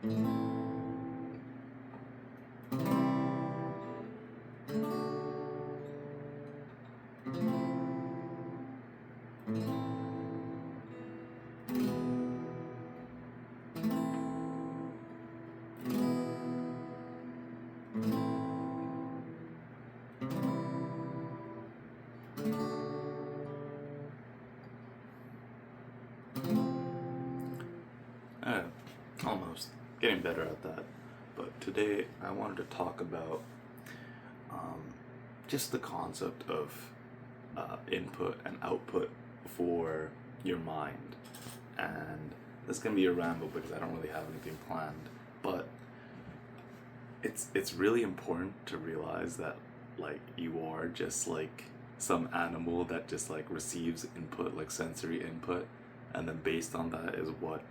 Uh, Almost getting better at that. But today I wanted to talk about um, just the concept of input and output for your mind. And this can be a ramble because I don't really have anything planned. But it's really important to realize that like you are just like some animal that just like receives input, like sensory input, and then based on that is what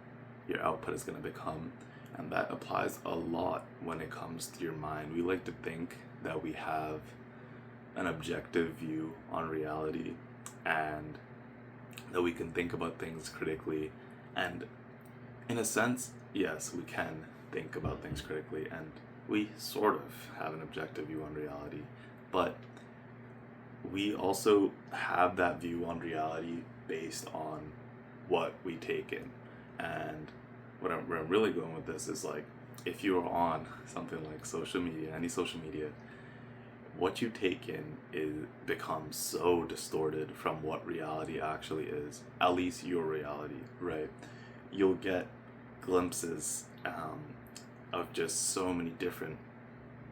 your output is going to become. And that applies a lot when it comes to your mind. We like to think that we have an objective view on reality and that we can think about things critically. And in a sense, yes, we can think about things critically and we sort of have an objective view on reality. But we also have that view on reality based on what we take in. And where I'm really going with this is like, if you are on something like social media, any social media, what you take in is becomes so distorted from what reality actually is, at least your reality, right? You'll get glimpses of just so many different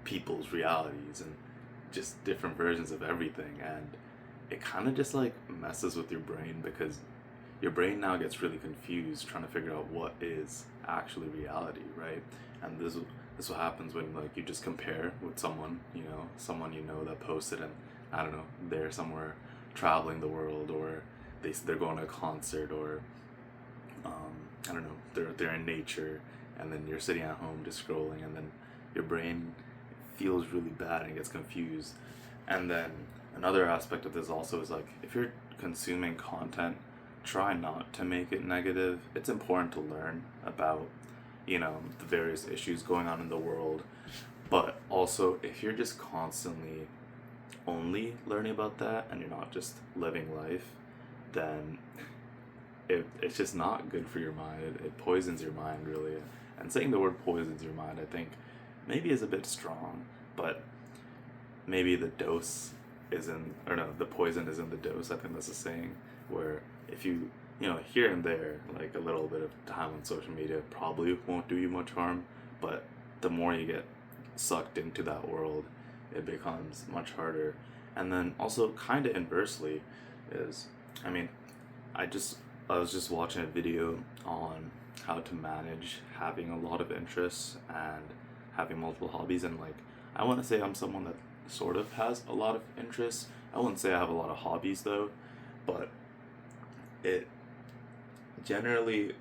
people's realities and just different versions of everything, and it kind of just like messes with your brain because your brain now gets really confused trying to figure out what is actually reality, right? And this what happens when like you just compare with someone, someone that posted, and I don't know, they're somewhere traveling the world, or they're going to a concert, or I don't know, they're in nature, and then you're sitting at home just scrolling, and then your brain feels really bad and gets confused. And then another aspect of this also is like, if you're consuming content, try not to make it negative. It's important to learn about, the various issues going on in the world. But also, if you're just constantly only learning about that and you're not just living life, then it's just not good for your mind. It poisons your mind, really. And saying the word poisons your mind, I think, maybe is a bit strong, but maybe the dose isn't, or no, the poison isn't the dose. I think that's a saying where if you, here and there, like a little bit of time on social media probably won't do you much harm, but the more you get sucked into that world, it becomes much harder. And then also, kind of inversely, is, I mean, I just I was just watching a video on how to manage having a lot of interests and having multiple hobbies, and like, I want to say I'm someone that sort of has a lot of interests. I wouldn't say I have a lot of hobbies though, but it generally,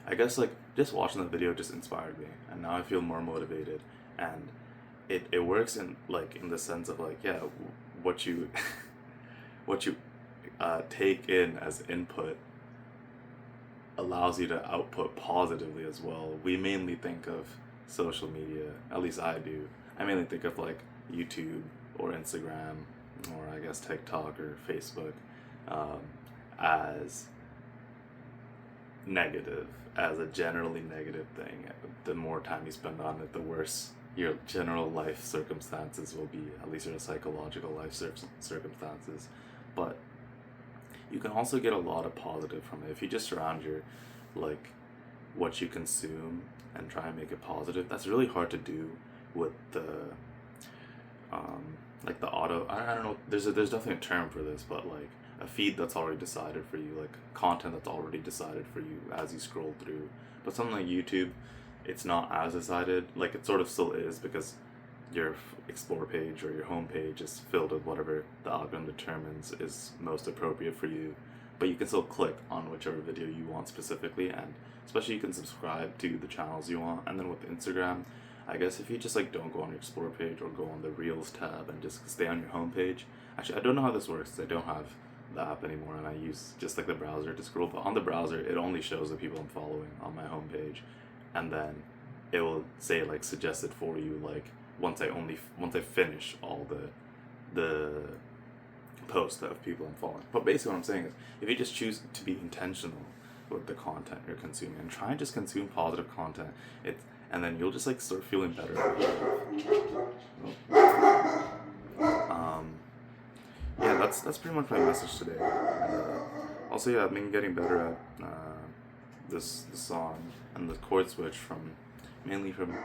I guess, like, just watching the video just inspired me, and now I feel more motivated. And it works in like, in the sense of like, yeah, what you what you take in as input allows you to output positively as well. We mainly think of social media, at least I do. I mainly think of like YouTube or Instagram, or I guess TikTok or Facebook, um, as negative, as a generally negative thing. The more time you spend on it, the worse your general life circumstances will be, at least your psychological life circumstances. But you can also get a lot of positive from it if you just surround your, like, what you consume and try and make it positive. That's really hard to do with the like the auto, I don't know, there's definitely a term for this, but like a feed that's already decided for you, like content that's already decided for you as you scroll through. But something like YouTube, it's not as decided. Like, it sort of still is, because your explore page or your home page is filled with whatever the algorithm determines is most appropriate for you. But you can still click on whichever video you want specifically, and especially you can subscribe to the channels you want. And then with Instagram, I guess if you just like don't go on your explore page or go on the Reels tab and just stay on your home page. Actually, I don't know how this works 'cause I don't have the app anymore, and I use just like the browser to scroll. But on the browser, it only shows the people I'm following on my home page, and then it will say like suggested for you, like once I finish all the posts of people I'm following. But basically what I'm saying is, if you just choose to be intentional with the content you're consuming and try and just consume positive content, and then you'll just like start feeling better about yourself. Yeah, that's pretty much my message today. And, also, yeah, I've been getting better at this song and the chord switch mainly from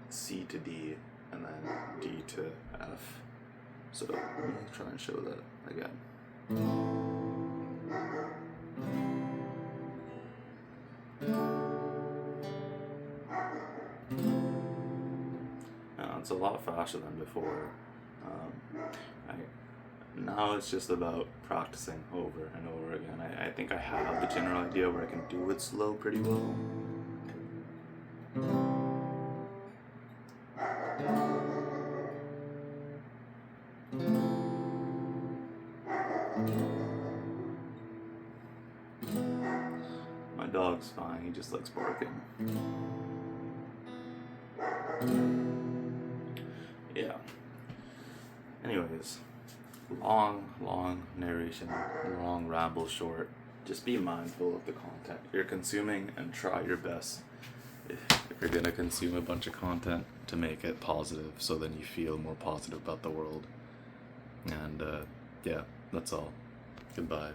C to D and then D to F. So let me try and show that again. It's a lot faster than before. Now it's just about practicing over and over again. I think I have the general idea where I can do it slow pretty well. My dog's fine, he just likes barking. Yeah. Anyways, long narration, long ramble short. Just be mindful of the content you're consuming and try your best, if you're gonna consume a bunch of content, to make it positive, so then you feel more positive about the world. And yeah, that's all. Goodbye.